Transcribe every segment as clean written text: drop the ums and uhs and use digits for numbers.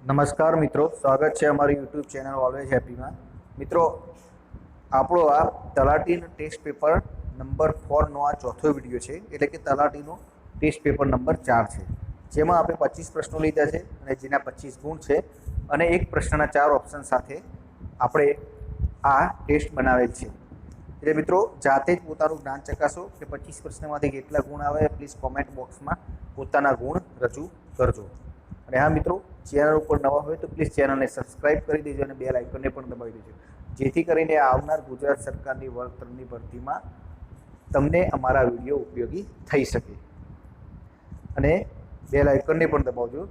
નમસ્કાર મિત્રો, સ્વાગત છે અમારી યુટ્યુબ ચેનલ ઓલવેઝ હેપીમાં. મિત્રો, આપણો આ તલાટીનો ટેસ્ટ પેપર નંબર 4નો આ ચોથો વિડીયો છે, એટલે કે તલાટીનો ટેસ્ટ પેપર નંબર 4 છે, જેમાં આપણે 25 પ્રશ્નો લીધા છે અને જેના 25 ગુણ છે અને એક પ્રશ્નના 4 ઓપ્શન સાથે આપણે આ ટેસ્ટ બનાવેલ છે. એટલે મિત્રો, જાતે જ પોતાનું જ્ઞાન ચકાસો કે 25 પ્રશ્નમાંથી કેટલા ગુણ આવે. પ્લીઝ કોમેન્ટ બોક્સમાં પોતાના ગુણ રજૂ કરજો. અને હા મિત્રો, ચેનલ ઉપર નવા હોય તો પ્લીઝ ચેનલને સબસ્ક્રાઇબ કરી દેજો અને બેલ આઇકનને પણ દબાવી દેજો, જેથી કરીને આવનાર ગુજરાત સરકારની વર્ગ 3ની ભરતીમાં તમને અમારા વિડીયો ઉપયોગી થઈ શકે. અને બેલ આઇકનને પણ દબાવજો,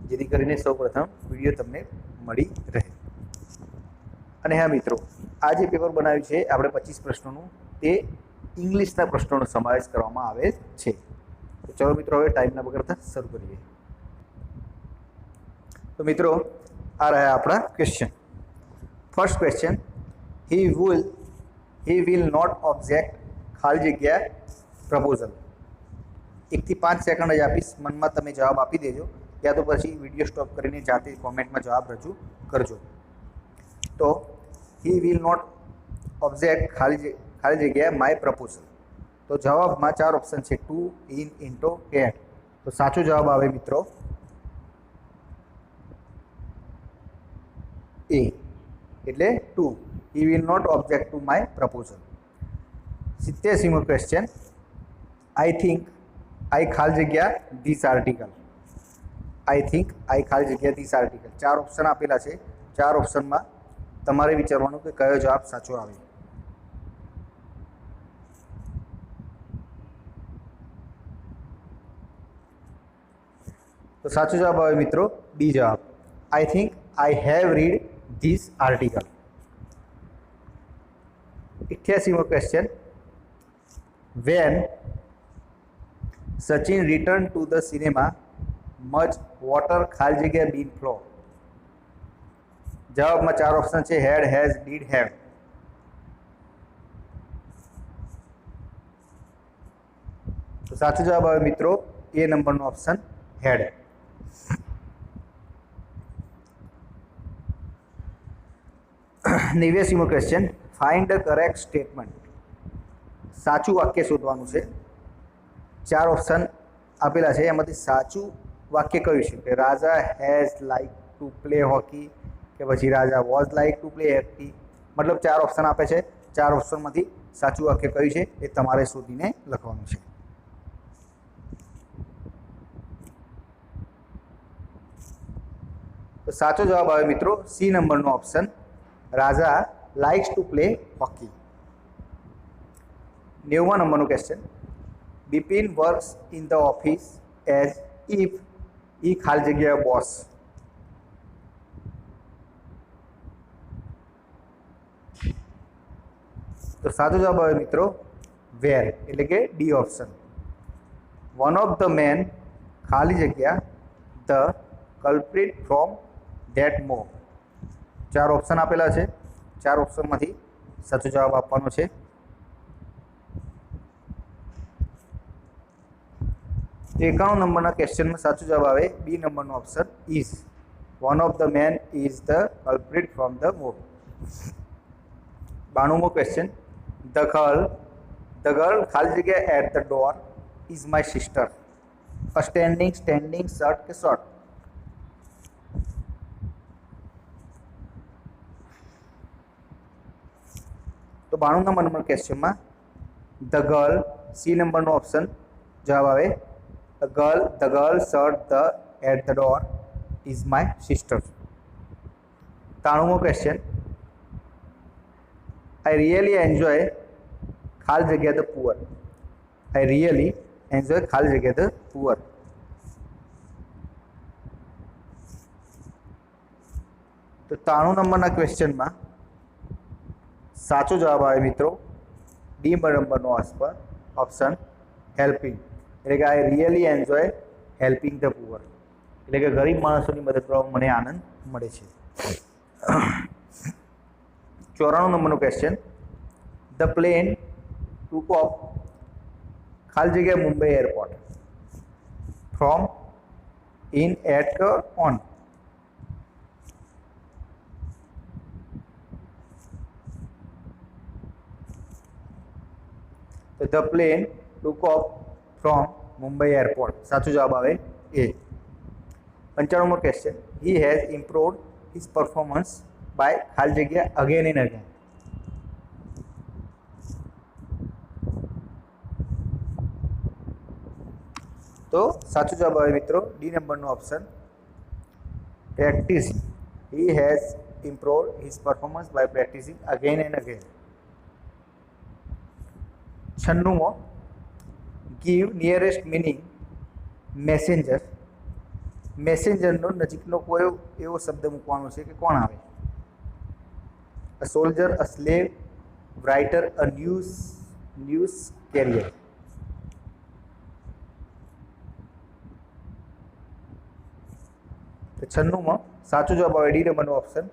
જેથી કરીને સૌપ્રથમ વિડીયો તમને મળી રહે. અને હા મિત્રો, આ જે પેપર બનાવ્યું છે આપણે 25 પ્રશ્નોનું, તે ઇંગ્લિશના પ્રશ્નોનો સમાવેશ કરવામાં આવે છે. તો ચલો મિત્રો, હવે ટાઈમ ના બગાડતા શરૂ કરીએ. તો મિત્રો, આ રહ્યા આપણા question. First question, he will not object ખાલી જગ્યા પ્રપોઝલ. 1 થી 5 સેકન્ડ જ આપીશ, મનમાં તમે જવાબ આપી દેજો, યા તો પછી વિડીયો સ્ટોપ કરીને જાતે કોમેન્ટમાં જવાબ રજૂ કરજો. તો હી વિલ નોટ ઓબ્જેક્ટ ખાલી જગ્યા માય પ્રપોઝલ. તો જવાબમાં 4 ઓપ્શન છે: ટુ, ઇન, ઇન્ટો, એટ. તો સાચો જવાબ આવે મિત્રો એ, એટલે to. He will not object to my proposal. 87મો ક્વેશ્ચન, આઈ થિંક આઈ ખાલી જગ્યા this article. I think I ખાલી જગ્યા ધીસ આર્ટિકલ. 4 ઓપ્શન આપેલા છે. 4 ઓપ્શનમાં તમારે વિચારવાનું કે કયો જવાબ સાચો આવે. તો સાચો જવાબ આવે મિત્રો ડી જવાબ. I think I have read this article. 88મો question, when Sachin return to the cinema much water ખાલી જગ્યા બીન ફ્લો. જવાબમાં 4 ઓપ્શન છે: હેડ, હેઝ, ડીડ, હેવ. તો સાચો જવાબ આવે મિત્રો એ નંબરનો ઓપ્શન, હેડ. 89મો question, find the correct statement. સાચું વાક્ય શોધવાનું છે. 4 ઓપ્શન આપેલા છે, એમાંથી સાચું વાક્ય કયું છે? કે Raja has like to play hockey, કે પછી Raja was like to play hockey. મતલબ 4 ઓપ્શન આપે છે. 4 ઓપ્શનમાંથી સાચું વાક્ય કયું છે એ તમારે શોધીને લખવાનું છે. તો સાચો જવાબ આવે મિત્રો સી નંબરનો option, Raja likes to play hockey. 90મા નંબરનો question, Bipin works in the office as if he ખાલી જગ્યા બોસ. તો સાચો જવાબ આવે મિત્રો વેર, એટલે કે D option. One of the man ખાલી જગ્યા the culprit from that mob. 4 option આપેલા છે. 4 ઓપ્શનમાંથી સાચો જવાબ આપવાનો છે. તો 91 નંબરના ક્વેશ્ચનમાં સાચો જવાબ આવે બી નંબરનો option, is. One of the men is the culprit from the mob. 92મો ક્વેશ્ચન, ધ ગર્લ ખાલી જગ્યા at the door is my sister. Standing, shirt કે શોર્ટ. તો 92 નંબર ક્વેશ્ચનમાં ધ ગર્લ, સી નંબરનો ઓપ્શન જવાબ આવે. The girl shirt the at the door is my sister. 93મો ક્વેશ્ચન, આઈ રિયલી એન્જોય ખાલી જગ્યા the poor. I really enjoy ખાલી જગ્યા ધ પુઅર. તો 93 નંબરના ક્વેશ્ચનમાં સાચો જવાબ આવે મિત્રો ડી નંબરનો ઓપ્શન, હેલ્પિંગ. એટલે કે આઈ really enjoy helping the poor. એટલે કે ગરીબ માણસોની મદદ કરવામાં મને આનંદ મળે છે. 94 નંબરનો question, the plane took off ખાલી જગ્યા Mumbai airport from, in, at, on. તો the plane took off from Mumbai airport. સાચો જવાબ આવે એ. 95મો question. He has improved his performance by ખાલી જગ્યા અગેન એન્ડ અગેન. તો સાચો જવાબ આવે મિત્રો ડી નંબરનો option practising. He has improved his performance by practising again and again. 96મો. Give nearest meaning messenger. મેસેન્જરનો નજીકનો કોઈ એવો શબ્દ મૂકવાનો છે કે કોણ આવે? A soldier, a slave, writer, a news carrier. તો 96માં સાચો જવાબ આવે ડી નંબરનો ઓપ્શન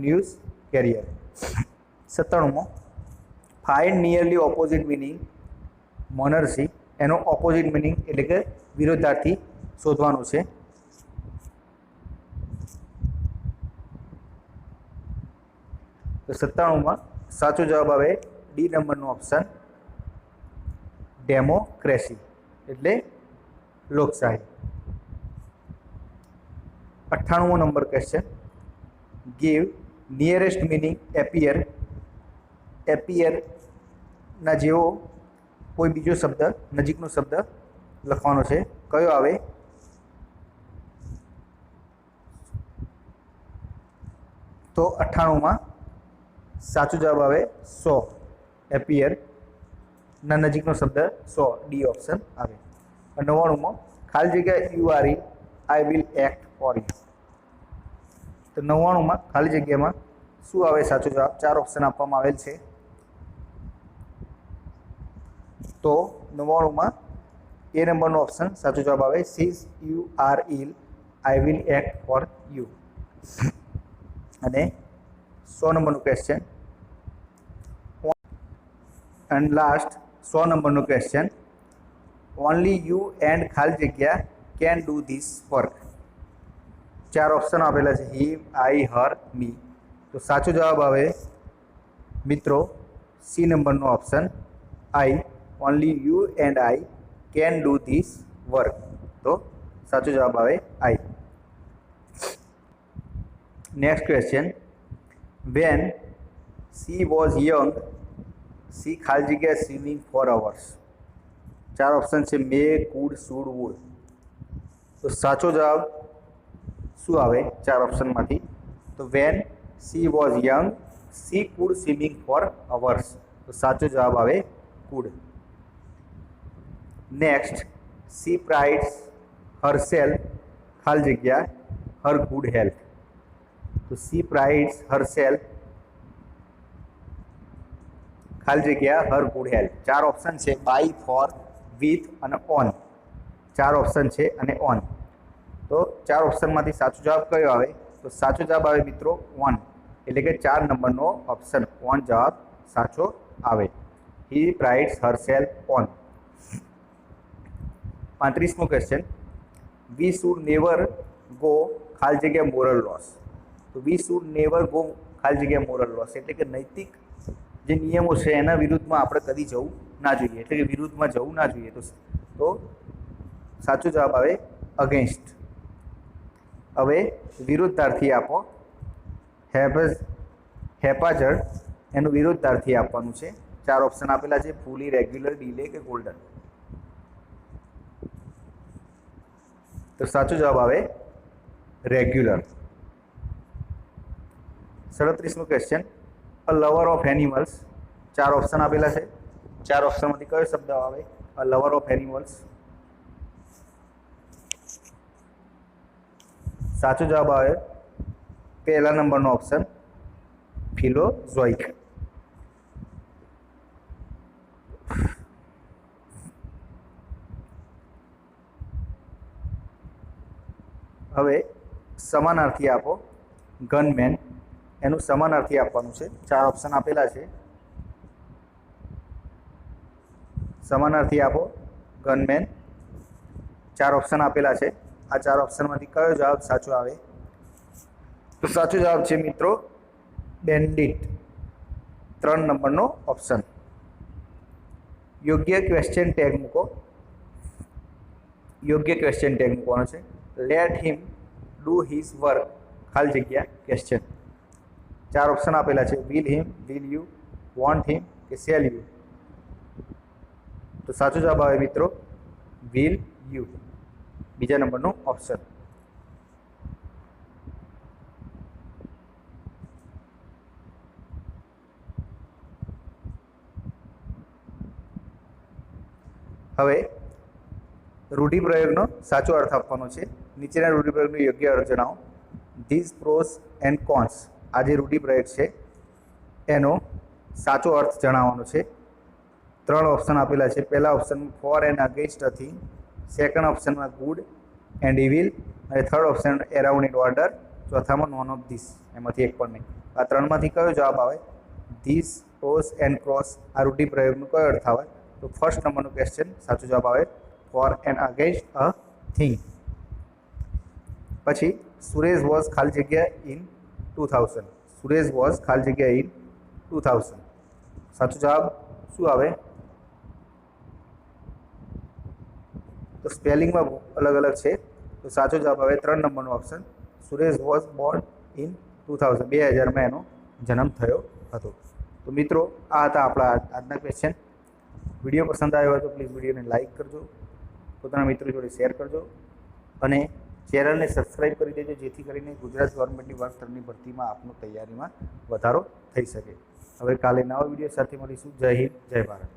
ન્યૂઝ કેરિયર. 97મો. Find nearly opposite meaning monarchy. એનો ઓપોઝિટ મિનિંગ એટલે કે વિરોધાર્થી શોધવાનું છે. તો 97માં સાચો જવાબ આવે ડી નંબરનો ઓપ્શન ડેમોક્રેસી એટલે લોકશાહી. 98મો number question. Give nearest meaning appear. એપિયરના જેવો કોઈ બીજો શબ્દ નજીકનો શબ્દ લખવાનો છે. કયો આવે? તો 98માં સાચો જવાબ આવે 100. એપિયરના નજીકનો શબ્દ 100 ડી ઓપ્શન આવે. 99મો. ખાલી જગ્યા you are in I will act for you. તો 99માં ખાલી જગ્યામાં શું આવે સાચો જવાબ? 4 ઓપ્શન આપવામાં આવેલ છે. તો 99માં એ નંબરનો ઓપ્શન સાચો જવાબ આવે સીઝ you are ill I will act for you. અને 100 નંબરનું ક્વેશ્ચન એન્ડ લાસ્ટ 100 નંબરનું ક્વેશ્ચન. ઓનલી યુ એન્ડ ખાલી જગ્યા can do this work. 4 option આપેલા છે હી, આઈ, હર, મી. તો સાચો જવાબ આવે મિત્રો સી નંબરનો option I. Only you and I can do this work. તો સાચો જવાબ આવે I. Next question. When she was young she ખાલી જગ્યા સ્વિમિંગ ફોર અવર્સ. 4 ઓપ્શન છે મે, કુડ, શુડ, વુડ. તો સાચો જવાબ શું આવે 4 ઓપ્શનમાંથી? તો when she was young she could swimming for hours. તો સાચો જવાબ આવે could. Next. She prides herself ખાલી જગ્યા હર ગુડ હેલ્થ. તો સી પ્રાઇડ્સ હરસેલ્ફ ખાલી જગ્યા હર ગુડ હેલ્થ. 4 ઓપ્શન છે બાય, ફોર, વિથ અને ઓન. 4 ઓપ્શન છે અને ઓન. તો 4 ઓપ્શનમાંથી સાચો જવાબ કયો આવે? તો સાચો જવાબ આવે મિત્રો 1 એટલે કે 4 નંબરનો ઓપ્શન 1 જવાબ સાચો આવે. He prides herself on. 35મો question. We should never go ખાલી જગ્યા મોરલ લોસ. તો વી શુડ નેવર ગો ખાલી જગ્યા મોરલ લોસ એટલે કે નૈતિક જે નિયમો છે એના વિરુદ્ધમાં આપણે કદી જવું ના જોઈએ, એટલે કે વિરુદ્ધમાં જવું ના જોઈએ. તો સાચો જવાબ આવે અગેન્સ્ટ. હવે વિરુદ્ધાર્થી આપો. હેપાઝર્ડ એનું વિરુદ્ધાર્થી આપવાનું છે. 4 ઓપ્શન આપેલા છે ફૂલી, રેગ્યુલર, ડીલે કે ગોલ્ડન. તો સાચો જવાબ આવે રેગ્યુલર. 37મો question. A lover of animals. 4 option આપેલા છે. 4 ઓપ્શનમાંથી કયો શબ્દ આવે? A lover of animals. સાચો જવાબ આવે પહેલા નંબરનો ઓપ્શન ફિલોઝોઇક. હવે સમાનાર્થી આપો. ગનમેન એનું સમાનાર્થી આપવાનું છે. 4 ઓપ્શન આપેલા છે. સમાનાર્થી આપો ગનમેન. 4 ઓપ્શન આપેલા છે. આ 4 ઓપ્શનમાંથી કયો જવાબ સાચો આવે? તો સાચો જવાબ છે મિત્રો બેન્ડિટ. 3 નંબરનો ઓપ્શન. યોગ્ય ક્વેશ્ચન ટેગ મૂકો. યોગ્ય ક્વેશ્ચન ટેગ મૂકવાનો છે. Let him do his work ખાલી જગ્યા ક્વેશ્ચન. 4 ઓપ્શન આપેલા છે. Will him, will you, won't him કે શેલ યુ. તો સાચો જવાબ આવે મિત્રો વિલ યુ, બીજા નંબરનો ઓપ્શન. હવે રૂઢિપ્રયોગનો સાચો અર્થ આપવાનો છે. નીચેના રૂઢિપ્રયોગનો યોગ્ય અર્થ જણાવો. ધીઝ પ્રોસ એન્ડ કોન્સ, આ જે રૂઢિપ્રયોગ છે એનો સાચો અર્થ જણાવવાનો છે. 3 ઓપ્શન આપેલા છે. પહેલા ઓપ્શનમાં for and against a thing, second ઓપ્શનમાં ગુડ એન્ડ ઇવિલ અને third option around in order, ચોથામાં નોન ઓફ ધીસ, એમાંથી એક પણ નહીં. આ 3માંથી કયો જવાબ આવે? ધીસ, પ્રોસ એન્ડ ક્રોસ, આ રૂઢિપ્રયોગનો કયો અર્થ આવે? તો ફર્સ્ટ નંબરનો ક્વેશ્ચન સાચો જવાબ આવે for and against a thing. પછી સુરેશ વોઝ ખાલી જગ્યા ઇન 2000. સુરેશ વોઝ ખાલી જગ્યા ઇન 2000. સાચો જવાબ શું આવે? તો સ્પેલિંગમાં અલગ અલગ છે. તો સાચો જવાબ આવે 3 નંબરનો option. Suresh was Born in 2000. 2000માં એનો જન્મ થયો હતો. તો મિત્રો આ હતા આપણા આજના ક્વેશ્ચન. વિડીયો પસંદ આવ્યો હોય તો પ્લીઝ વિડીયોને લાઇક કરજો, પોતાના મિત્રો જોડે શેર કરજો અને ચેનલને સબસ્ક્રાઈબ કરી દેજો, જેથી કરીને ગુજરાત ગવર્મેન્ટની વર્ગ 3ની ભરતીમાં આપનો તૈયારીમાં વધારો થઈ શકે. હવે કાલે નવા વિડીયો સાથે મળીશું. જય હિન્દ, જય ભારત.